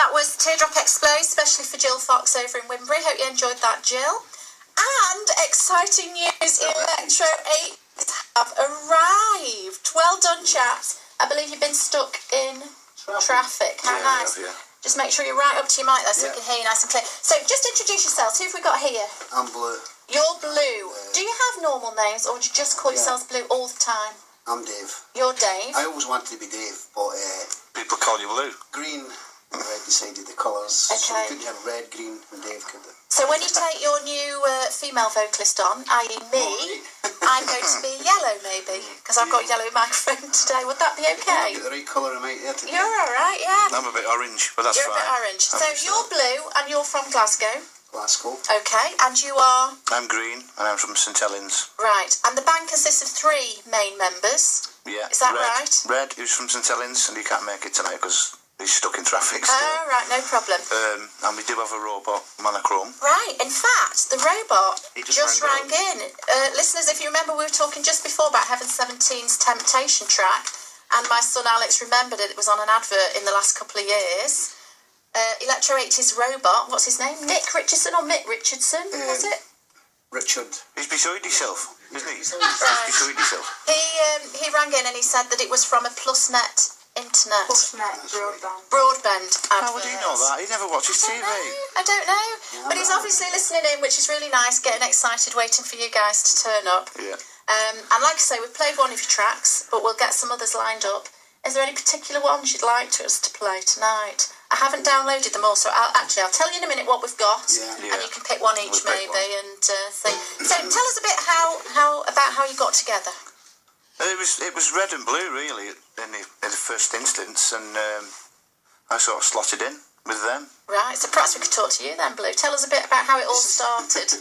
that was Teardrop Explode, especially for Jill Fox over in Wimbury. Hope you enjoyed that, Jill. And exciting news, Electro 8 have arrived. Well done, chaps. I believe you've been stuck in traffic. How nice. Yeah. Just make sure you're right up to your mic there so we can hear you nice and clear. So just introduce yourselves. Who have we got here? I'm Blue. You're Blue. Do you have normal names or do you just call yourselves Blue all the time? I'm Dave. You're Dave. I always wanted to be Dave, but people call you Blue. Green and red decided the colours. Okay. So we couldn't have red, green, and Dave could. So when you take your new female vocalist on, i.e. me, I'm going to be yellow maybe, because I've got a yellow microphone today. Would that be okay? Get the right colour, mate. You're all right, yeah. I'm a bit orange, but that's You're fine. a bit orange. So you're Blue and you're from Glasgow. Glasgow. Okay, and you are? I'm Green and I'm from St Helens. Right, and the band consists of 3 main members. Yeah. Is that right? Red, who's from St Helens, and he can't make it tonight because he's stuck in traffic still. Oh, right, no problem. And we do have a robot, Monochrome. Right, in fact, the robot He just rang in. Listeners, if you remember, we were talking just before about Heaven 17's Temptation track, and my son Alex remembered it was on an advert in the last couple of years. Electro 80's robot, what's his name? Nick Richardson or Mick Richardson, was it? Richard. He's beside himself, isn't he? He's Right. beside himself. He rang in and he said that it was from a PlusNet internet. PlusNet Broadband advert. How would he know that? He never watches TV. I don't know. But he's obviously listening in, which is really nice, getting excited, waiting for you guys to turn up. Yeah. And like I say, we've played one of your tracks, but we'll get some others lined up. Is there any particular ones you'd like us to play tonight? I haven't downloaded them all, so I'll tell you in a minute what we've got, and you can pick one each maybe and think. So tell us a bit about how you got together. It was Red and Blue really in the first instance, and I sort of slotted in with them. Right, so perhaps we could talk to you then, Blue. Tell us a bit about how it all started.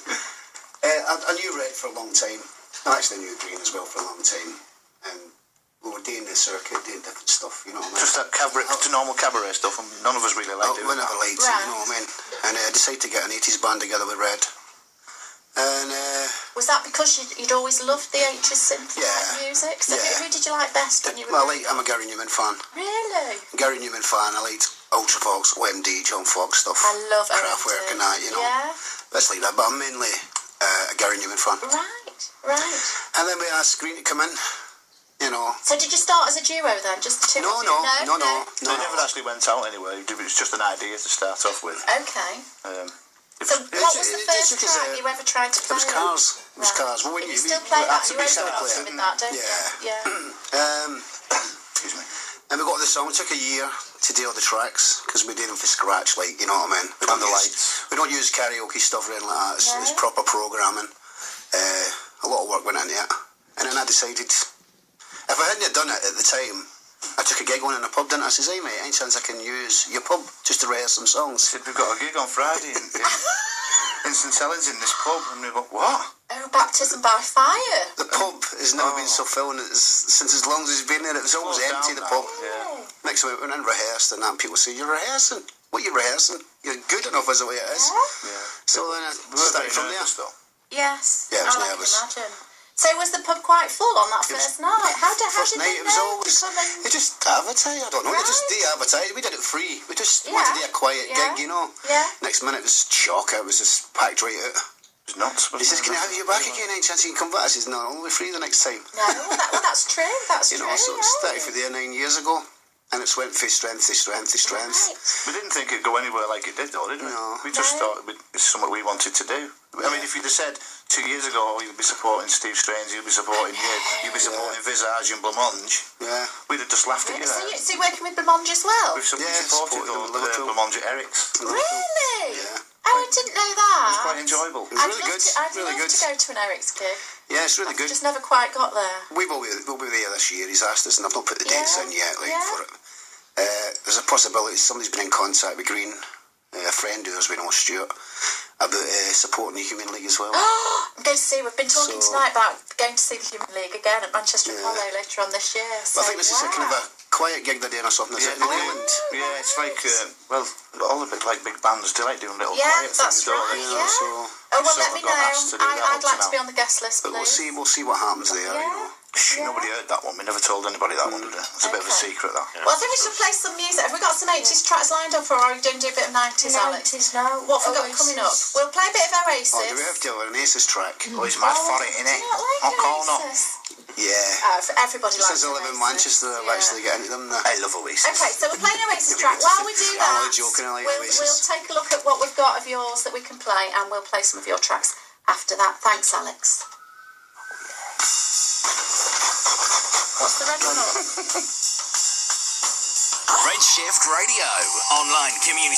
I knew Red for a long time. I actually knew Green as well for a long time. We were doing the circuit, doing different stuff, you know what I mean? Just that normal cabaret stuff, and none of us really liked it. We never liked it, you know what I mean? And I decided to get an 80s band together with Red. And was that because you'd always loved the 80s synth music? So who did you like best when you were I'm a Gary Newman fan. Really? Gary Newman fan. I liked Ultravox, OMD, John Fox stuff. I love Kraftwerk and that, you know. Yeah. That's like that, but I'm mainly a Gary Newman fan. Right. And then we asked Green to come in. You know. So did you start as a duo then, just the two of you? No. They never actually went out anyway. It was just an idea to start off with. Okay. So what was the first track you ever tried to play? It was Cars. It was Cars. Well, you still play that? You with that, don't you? Yeah. Excuse me. And we got the song. It took a year to do all the tracks because we did them for scratch, like, you know what I mean? We don't use karaoke stuff or anything like that. It's proper programming. A lot of work went into it. And then I decided, if I hadn't done it at the time, I took a gig on in a pub, didn't I? I says, hey mate, any chance I can use your pub just to rehearse some songs? I said, we've got a gig on Friday in St Helens in this pub. And we went, what? Oh, baptism by fire. The pub has never been so filled since as long as it's been there. It was always empty, the pub. Yeah. Next week we went and rehearsed, and then people say, you're rehearsing? What are you rehearsing? You're good enough as the way it is. Yeah. So then I started from there. Yes. Yeah, I was nervous. nervous. Imagine. So was the pub quite full on that first night? How did night, it was always, they just advertised, I don't know, they just de-advertised, we did it free, we just wanted to do a quiet gig, you know. Yeah. Next minute it was shock, it was just packed right out. It was nuts. He says, can I have you back again, any chance you can come back? I says, no, we'll be free the next time. No, well that's true, that's you true. know, so it started for there 9 years ago, and it's went from strength to strength to strength. Right. We didn't think it'd go anywhere like it did though, did we? No. We just thought it's something we wanted to do. I mean, if you'd have said 2 years ago you'd be supporting Steve Strange, you'd be supporting you'd be supporting Visage and Blancmange, we'd have just laughed at you there. So you're working with Blancmange as well? We've supported Blancmange at Eric's. Really? Yeah. Oh, I didn't know that. It was quite enjoyable. It was really good. I'd love to go to an Eric's gig. Yeah, it's really good. Just never quite got there. We'll be there this year, he's asked us, and I've not put the dates in yet for it. There's a possibility somebody's been in contact with Green, a friend who we know, Stuart, about supporting the Human League as well. I'm going to see, we've been talking tonight about going to see the Human League again at Manchester Apollo later on this year. So, I think this is a kind of a quiet gig they're doing or something, is it? Yeah, it's like, all a bit like big bands do, like doing little quiet that's things. Right, you know, so well, let me know. I'd like to be on the guest list, please. But we'll see what happens there, you know. Nobody heard that one. We never told anybody that one, did we? It's a bit of a secret, that. Well, I think we should play some music. Have we got some 80s tracks lined up, or are we going to do a bit of 90s, Alex? 90s now. What have we got coming up? We'll play a bit of Oasis. Oh, do we have to have an Oasis track? Oh, he's mad for it, innit? Do you not like Oasis? Yeah. Everybody likes Since I live in Manchester, I've actually got into them now. I love Oasis. Okay, so we're playing Oasis track. While we do that, I'm only joking, I like Oasis. we'll take a look at what we've got of yours that we can play, and we'll play some of your tracks after that. Thanks, Alex. What's the red one on? Redshift Radio, online community.